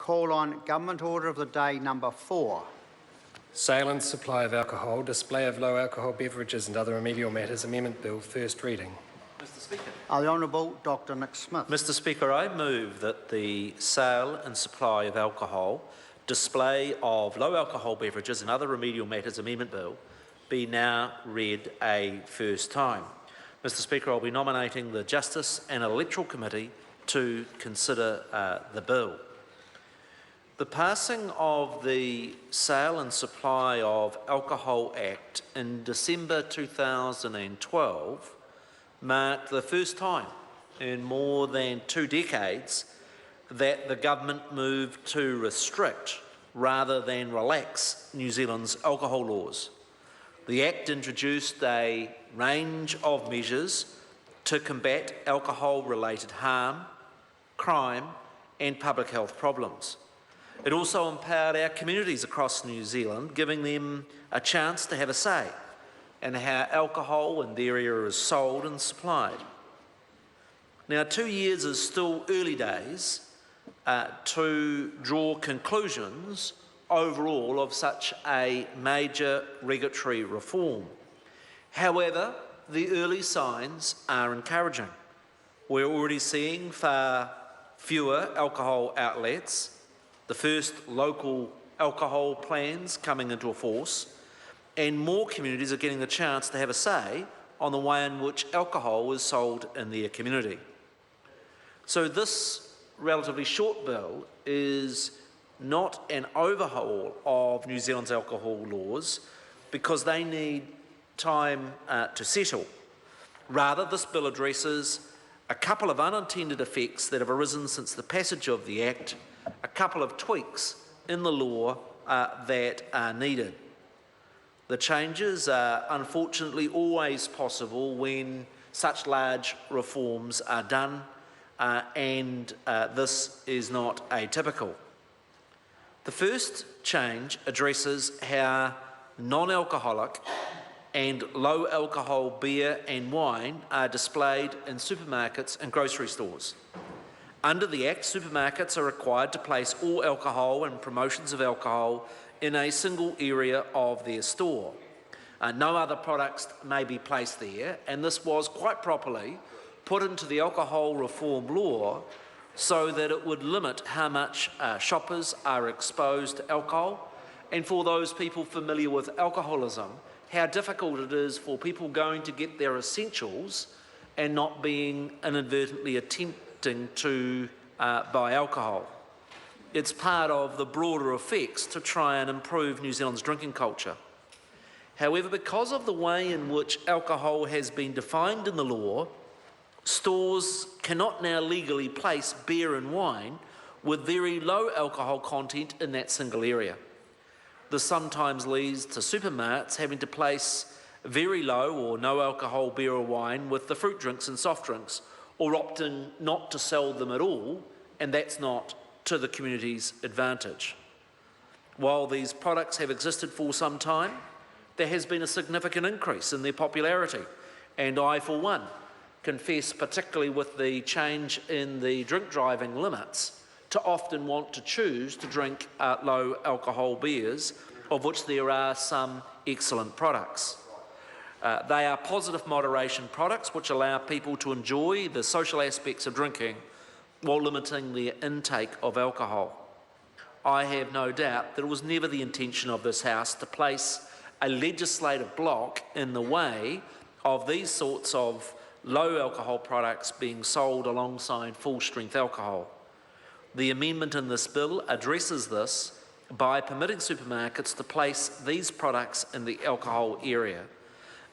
call on Government Order of the Day number 4. Sale and supply of alcohol, display of low alcohol beverages and other remedial matters, Amendment Bill, first reading. Mr Speaker. The Honourable Dr Nick Smith. Mr Speaker, I move that the sale and supply of alcohol, display of low alcohol beverages and other remedial matters Amendment Bill be now read a first time. Mr Speaker, I'll be nominating the Justice and Electoral Committee to consider the bill. The passing of the Sale and Supply of Alcohol Act in December 2012 marked the first time in more than 2 decades that the government moved to restrict rather than relax New Zealand's alcohol laws. The Act introduced a range of measures to combat alcohol-related harm, crime and public health problems. It also empowered our communities across New Zealand, giving them a chance to have a say in how alcohol in their area is sold and supplied. Now, 2 years is still early days to draw conclusions overall of such a major regulatory reform. However, the early signs are encouraging. We're already seeing far fewer alcohol outlets, the first local alcohol plans coming into force, and more communities are getting the chance to have a say on the way in which alcohol is sold in their community. So this relatively short bill is not an overhaul of New Zealand's alcohol laws because they need time to settle. Rather, this bill addresses a couple of unintended effects that have arisen since the passage of the Act, a couple of tweaks in the law that are needed. The changes are unfortunately always possible when such large reforms are done, and this is not atypical. The first change addresses how non-alcoholic and low alcohol beer and wine are displayed in supermarkets and grocery stores. Under the Act, supermarkets are required to place all alcohol and promotions of alcohol in a single area of their store. No other products may be placed there, and this was quite properly put into the alcohol reform law so that it would limit how much shoppers are exposed to alcohol, and for those people familiar with alcoholism, how difficult it is for people going to get their essentials and not being inadvertently attempting to buy alcohol. It's part of the broader effects to try and improve New Zealand's drinking culture. However, because of the way in which alcohol has been defined in the law, stores cannot now legally place beer and wine with very low alcohol content in that single area. This sometimes leads to supermarkets having to place very low or no alcohol beer or wine with the fruit drinks and soft drinks, or opting not to sell them at all, and that's not to the community's advantage. While these products have existed for some time, there has been a significant increase in their popularity, and I, for one, confess, particularly with the change in the drink driving limits, to often want to choose to drink low alcohol beers, of which there are some excellent products. They are positive moderation products which allow people to enjoy the social aspects of drinking while limiting their intake of alcohol. I have no doubt that it was never the intention of this House to place a legislative block in the way of these sorts of low alcohol products being sold alongside full-strength alcohol. The amendment in this bill addresses this by permitting supermarkets to place these products in the alcohol area.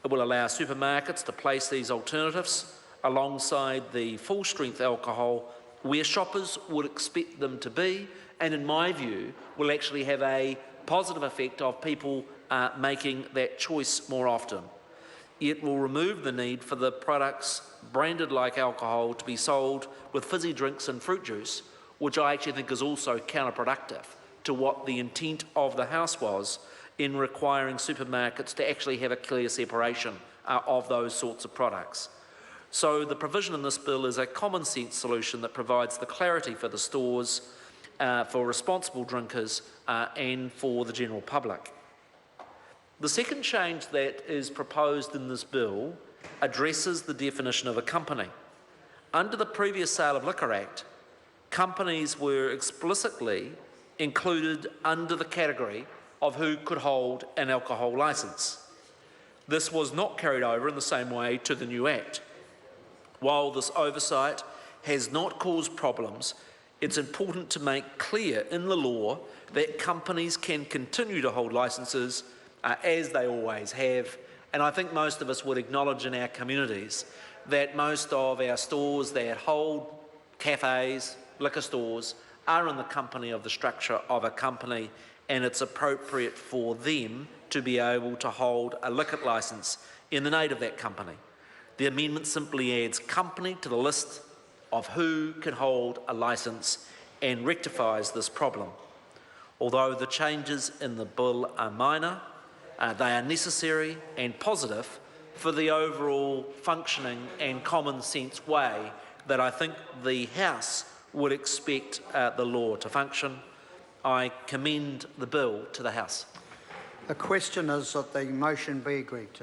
It will allow supermarkets to place these alternatives alongside the full-strength alcohol where shoppers would expect them to be, and in my view, will actually have a positive effect of people making that choice more often. It will remove the need for the products branded like alcohol to be sold with fizzy drinks and fruit juice, which I actually think is also counterproductive to what the intent of the House was in requiring supermarkets to actually have a clear separation of those sorts of products. So the provision in this bill is a common sense solution that provides the clarity for the stores for responsible drinkers and for the general public. The second change that is proposed in this bill addresses the definition of a company. Under the previous Sale of Liquor Act, companies were explicitly included under the category of who could hold an alcohol licence. This was not carried over in the same way to the new Act. While this oversight has not caused problems, it's important to make clear in the law that companies can continue to hold licences as they always have, and I think most of us would acknowledge in our communities that most of our stores that hold cafes, liquor stores, are in the company of the structure of a company, and it's appropriate for them to be able to hold a liquor licence in the name of that company. The amendment simply adds company to the list of who can hold a licence and rectifies this problem. Although the changes in the bill are minor, they are necessary and positive for the overall functioning and common sense way that I think the House would expect the law to function. I commend the bill to the House. The question is that the motion be agreed to.